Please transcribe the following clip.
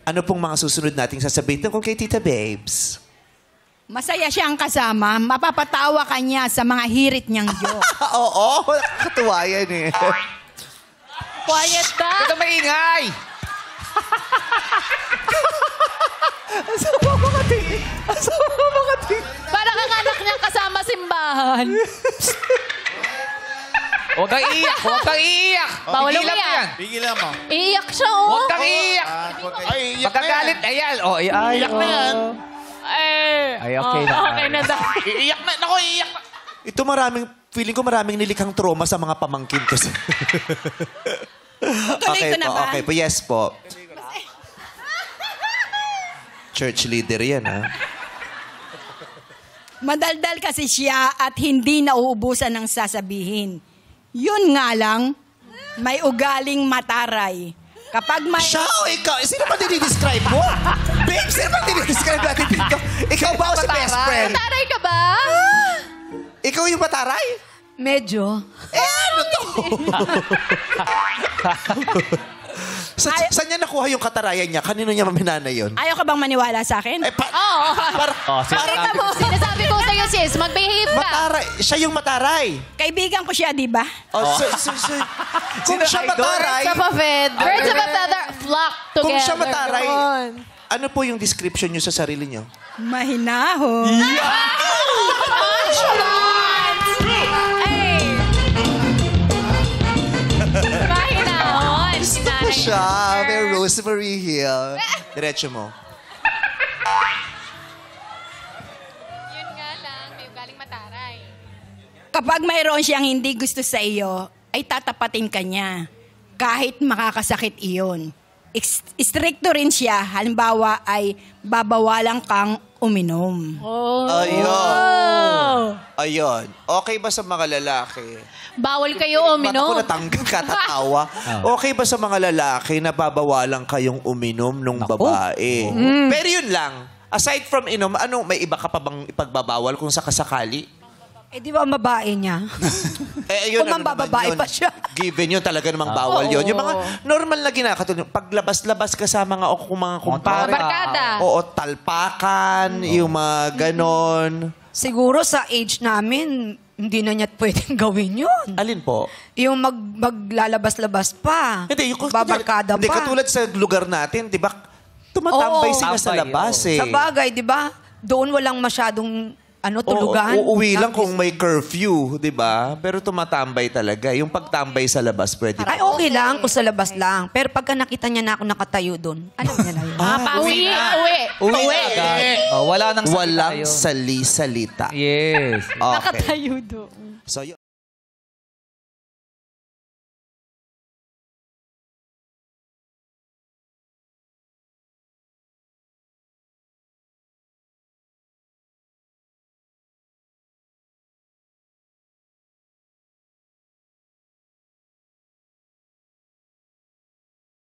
Ano pong mga susunod nating sasabihin tungkol kay Tita Babes? Masaya siyang kasama. Mapapatawa ka niya sa mga hirit niyang joke. Oo, nakakatuwa yan eh. Quiet ka! Ito maingay! Asama mga tingin. Asama mga tingin. Parang ang anak niyang kasama simbahan. Huwag kang iiyak! Huwag kang iiyak! Bawal Pigilan mo umiyak. yan! Pigilan mo. Iiyak siya, oh. Huwag kang iiyak! Ay, iyak Pagkagalit, na yan. ayan. Oh, ay, Iyak na yan. Ay, okay na. Okay na daw. Iiyak na. Naku, iiyak na. Ito feeling ko maraming nilikhang trauma sa mga pamangkin ko. Tuloy ko na ba? Okay po, yes po. Church leader yan, ha? Madaldal kasi siya at hindi nauubusan ng sasabihin. Yun nga lang, may ugaling mataray. Kapag may... Siya o ikaw? Sino ba dinidescribe mo? Babe, sino ba dinidescribe natin dito? Ikaw ba o si best friend? Taray ka ba? Ikaw yung mataray? Medyo. Ano to? Saan niya nakuha yung katarayan niya? Kanino niya maminana yun? Ayaw ka bang maniwala sa akin? Oo. Pakita mo. Sinasabi ko sa'yo, sis, mag-behave ka. Mataray. Siya yung mataray. Kaibigan ko siya, di ba? Oh, kung siya mataray, Birds of a feather. Birds of a feather flock together. kung siya mataray, ano po yung description niyo sa sarili niyo? Mahinahon. Ay! Mahinahon. Gusto siya. May Rosemary Hill. Diretso mo. Yun nga lang, may ugaling mataray. Kapag mayroon siyang hindi gusto sa iyo, ay tatapatin ka niya. Kahit makakasakit iyon. Stricto rin siya. Halimbawa ay babawalan kang uminom. Ayun. Ayun. Okay ba sa mga lalaki? Bawal kayo Ba't uminom. ako natanggal katatawa? Okay ba sa mga lalaki na babawalan kayong uminom nung babae? Pero yun lang. Aside from inom, may iba ka pa bang ipagbabawal kung sakasakali? Eh, di ba ang babae niya? Ayun, Kung mambababae pa siya. Given yun, talaga namang bawal yun. Yung mga normal na ginakatulong, paglabas-labas ka sa mga kumpare. Barkada. Oo, talpakan, yung mga ganon. Siguro sa age namin, hindi na niya pwedeng gawin yun. Alin po? Yung maglalabas-labas pa. Hindi, yung Babarkada hindi, pa. katulad sa lugar natin, di ba? Tumatambay Oo. sila sa Tambay, labas eh. Sa bagay, di ba? Doon walang masyadong tulugan. Uuwi lang kung may curfew, di ba? Pero tumatambay talaga. Yung pagtambay sa labas, pwede. Ay, okay lang kung sa labas lang. Pero pagka nakita niya na ako nakatayo doon, alam niya na yun. Uwi. Uwi na agad. Oh, wala nang salita Walang tayo. sali-salita. Yes. Okay. Nakatayo doon. So,